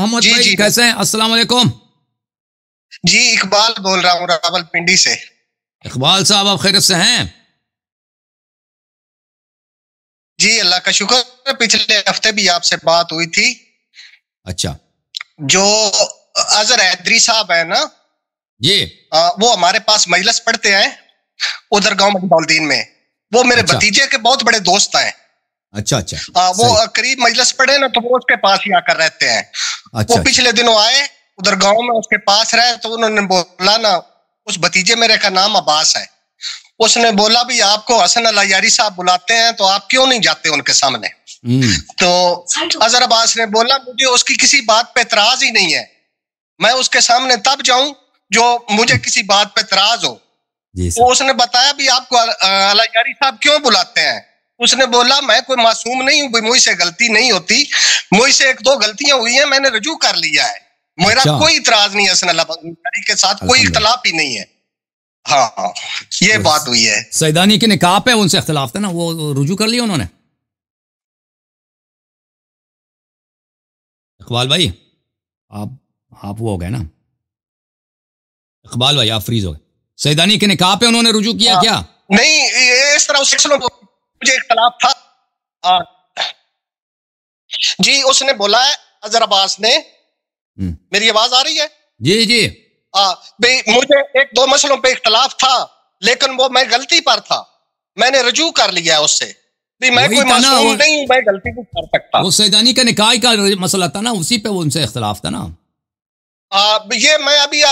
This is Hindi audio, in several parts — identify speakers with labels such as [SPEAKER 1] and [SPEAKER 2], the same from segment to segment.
[SPEAKER 1] मोहम्मद
[SPEAKER 2] जी
[SPEAKER 1] भाई
[SPEAKER 2] जी
[SPEAKER 1] कैसे हैं? अस्सलाम वालेकुम।
[SPEAKER 2] जी, इकबाल बोल रहा हूँ रावलपिंडी से।
[SPEAKER 1] इकबाल साहब आप खैरियत से हैं?
[SPEAKER 2] जी, अल्लाह का शुक्र है। पिछले हफ्ते भी आपसे बात हुई थी।
[SPEAKER 1] अच्छा।
[SPEAKER 2] जो अजहर हैदरी साहब है ना,
[SPEAKER 1] जी।
[SPEAKER 2] वो हमारे पास मजलिस पढ़ते हैं उधर गांव मंडौलदीन में। वो मेरे
[SPEAKER 1] अच्छा
[SPEAKER 2] भतीजे के बहुत बड़े दोस्त हैं।
[SPEAKER 1] अच्छा अच्छा।
[SPEAKER 2] वो
[SPEAKER 1] सही।
[SPEAKER 2] करीब मजलिस पढ़े ना, तो वो उसके पास ही आकर रहते हैं। वो
[SPEAKER 1] अच्छा अच्छा।
[SPEAKER 2] पिछले दिनों आए उधर गांव में, उसके पास रहे, तो उन्होंने बोला ना, उस भतीजे मेरे का नाम अब्बास है। उसने बोला भी आपको हसन अल यारी साहब बुलाते हैं, तो आप क्यों नहीं जाते उनके सामने? तो अजहर अब्बास ने बोला मुझे उसकी किसी बात पे एतराज ही नहीं है, मैं उसके सामने तब जाऊं जो मुझे किसी बात पे एतराज हो।
[SPEAKER 1] जी
[SPEAKER 2] तो
[SPEAKER 1] सर।
[SPEAKER 2] उसने बताया भी आपको अल यारी साहब क्यों बुलाते हैं। उसने बोला मैं कोई मासूम नहीं हूँ, मुझसे गलती नहीं होती, मुझसे एक दो गलतियां हुई हैं, मैंने रजू कर लिया है, मेरा
[SPEAKER 1] अच्छा।
[SPEAKER 2] कोई इतराज नहीं है हसन अल यारी के साथ, कोई
[SPEAKER 1] अल्हम्दुलिल्लाह।
[SPEAKER 2] इख्तलाफ ही नहीं है। हाँ हाँ, ये
[SPEAKER 1] वो
[SPEAKER 2] बात हुई है।
[SPEAKER 1] सैदानी के निकाह पे उनसे इख्तिलाफ था ना, वो रुजू कर लिया उन्होंने। इकबाल भाई आप आप वो हो गए ना। इकबाल भाई आप फ्रीज हो गए। सैदानी के निकाह पे उन्होंने रुजू किया
[SPEAKER 2] हाँ,
[SPEAKER 1] क्या?
[SPEAKER 2] नहीं, ये इस तरह उससे सुनो, मुझे इख्तलाफ था। हाँ, जी, उसने बोला है अजहर अब्बास ने। मेरी आवाज आ रही है?
[SPEAKER 1] जी जी।
[SPEAKER 2] भाई मुझे एक दो मसलों पे इख्तलाफ था, लेकिन वो मैं गलती पर था, मैंने रजू कर लिया है उससे भी, मैं
[SPEAKER 1] वही
[SPEAKER 2] कोई
[SPEAKER 1] था ना
[SPEAKER 2] मासूम
[SPEAKER 1] वो
[SPEAKER 2] नहीं हूं, मैं गलती नहीं कर सकता।
[SPEAKER 1] वो सैदानी का निकाह का मसला था ना, उसी पे वो उनसे इख्तिलाफ था ना।
[SPEAKER 2] ये मैं अभी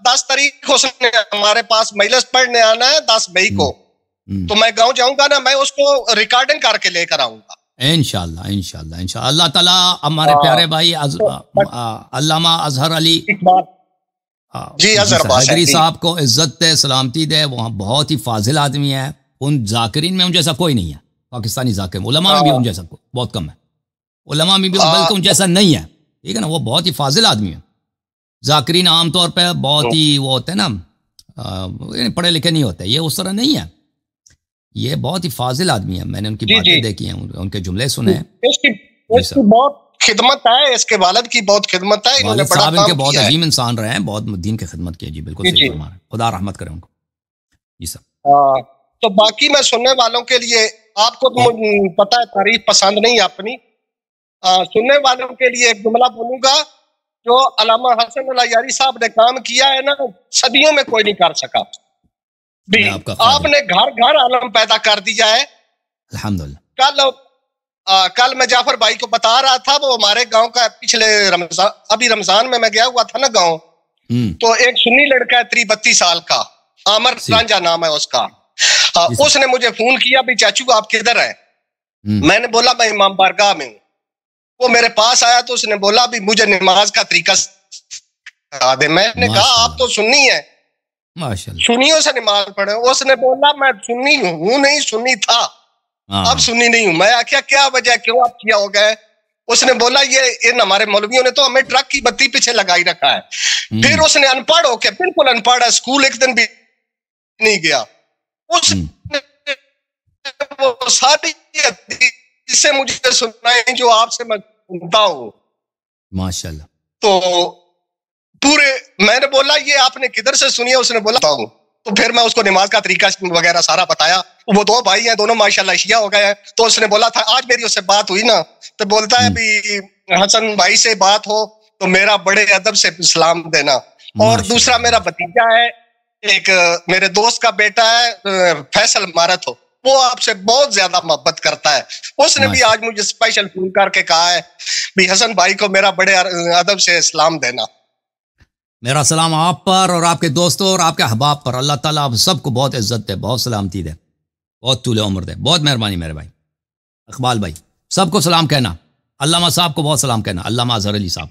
[SPEAKER 2] 10 तारीख को उसने हमारे पास मजलिस पढ़ने आना है, 10 मई को। तो मैं गांव जाऊंगा ना, मैं उसको रिकॉर्डिंग करके लेकर आऊंगा
[SPEAKER 1] इंशाल्लाह इंशाल्लाह इंशाल्लाह। अल्लाह ताला हमारे प्यारे भाई अल्लामा अजहर अली
[SPEAKER 2] जी,
[SPEAKER 1] जी
[SPEAKER 2] अजहर
[SPEAKER 1] सर
[SPEAKER 2] अब्बास है
[SPEAKER 1] हैदरी
[SPEAKER 2] जी।
[SPEAKER 1] साहब को इज्जत दे, सलामती दे। वहाँ बहुत ही फाजिल आदमी है। उन जाकिरीन में उन जैसा कोई नहीं है। पाकिस्तानी जाकिर उलमा में भी उन जैसा बहुत कम है। उलमा में भी बल्कि उन जैसा नहीं है। ठीक है ना, वो बहुत ही फाजिल आदमी है। जाकिरीन आमतौर पर बहुत ही वो होते हैं ना, पढ़े लिखे नहीं होते। ये उस तरह नहीं है, ये बहुत ही फाजिल आदमी है। मैंने उनकी बातें देखी हैं, उनके जुमले सुने हैं।
[SPEAKER 2] इसकी बहुत खिदमत है, इसके वालिद की बहुत खिदमत है, इन्होंने
[SPEAKER 1] वालिद
[SPEAKER 2] बड़ा
[SPEAKER 1] साहब
[SPEAKER 2] काम
[SPEAKER 1] इनके बहुत
[SPEAKER 2] किया है।
[SPEAKER 1] अजीम इंसान रहे हैं, बहुत दीन की खिदमत की है। जी बिल्कुल
[SPEAKER 2] जी
[SPEAKER 1] सही
[SPEAKER 2] जी।
[SPEAKER 1] फरमा रहे हैं, खुदा रहमत करे उनको। जी सर।
[SPEAKER 2] तो बाकी मैं सुनने वालों के लिए, आपको तो पता है तारीफ पसंद नहीं अपनी, सुनने वालों के लिए एक जुमला बोलूंगा। जो अल्लामा हसन अल यारी साहब ने काम किया है ना, सदियों में कोई नहीं कर सका भी।
[SPEAKER 1] मैं आपका ख्वाहिश।
[SPEAKER 2] आपने घर घर आलम पैदा कर दिया है।
[SPEAKER 1] अल्हम्दुलिल्लाह।
[SPEAKER 2] कल मैं जाफर भाई को बता रहा था, वो हमारे गांव का पिछले रमजान, अभी रमजान में मैं गया हुआ था ना गांव, तो एक सुन्नी लड़का है 32 साल का, आमर रांझा नाम है उसका। उसने मुझे फोन किया भी चाचू आप किधर हैं? मैंने बोला मैं इमाम बारगाह में हूँ। वो मेरे पास आया तो उसने बोला भी मुझे नमाज का तरीका सिखा दे। मैंने कहा आप तो सुन्नी है,
[SPEAKER 1] माशाल्लाह,
[SPEAKER 2] सुन्नियों से नमाज पढ़े। उसने बोला मैं सुन्नी हूँ नहीं, सुन्नी था, अब सुन्नी नहीं हूं। मैं आख्या क्या वजह, क्यों आप किया हो गए? उसने बोला ये इन हमारे मौलवियों ने तो हमें ट्रक की बत्ती पीछे लगाई रखा है। फिर उसने अनपढ़ होके, बिल्कुल अनपढ़ है, स्कूल एक दिन भी नहीं गया, उसने वो सारी हदीसें मुझे सुनाई जो आपसे मैं सुनता हूं।
[SPEAKER 1] माशाल्लाह।
[SPEAKER 2] तो पूरे, मैंने बोला ये आपने किधर से सुनी है? उसने बोला हूं। तो फिर मैं उसको नमाज का तरीका वगैरह सारा बताया। वो दो भाई हैं, दोनों माशाल्लाह शिया हो गए हैं। तो उसने बोला था, आज मेरी उससे बात हुई ना, तो बोलता है भी हसन भाई से बात हो तो मेरा बड़े अदब से सलाम देना। और दूसरा मेरा भतीजा है, एक मेरे दोस्त का बेटा है फैसल मारत हो, वो आपसे बहुत ज्यादा मोहब्बत करता है। उसने भी आज मुझे स्पेशल फोन करके कहा है भी हसन भाई को मेरा बड़े अदब से सलाम देना।
[SPEAKER 1] मेरा सलाम आप पर और आपके दोस्तों और आपके अहबाब पर। अल्लाह ताला आप सबको बहुत इज्जत दे, बहुत सलामती दे, बहुत तूले उम्र दे। बहुत मेहरबानी मेरे भाई इकबाल भाई, सबको सलाम कहना। अल्लामा साहब को बहुत सलाम कहना, अल्लामा अजहर अली साहब।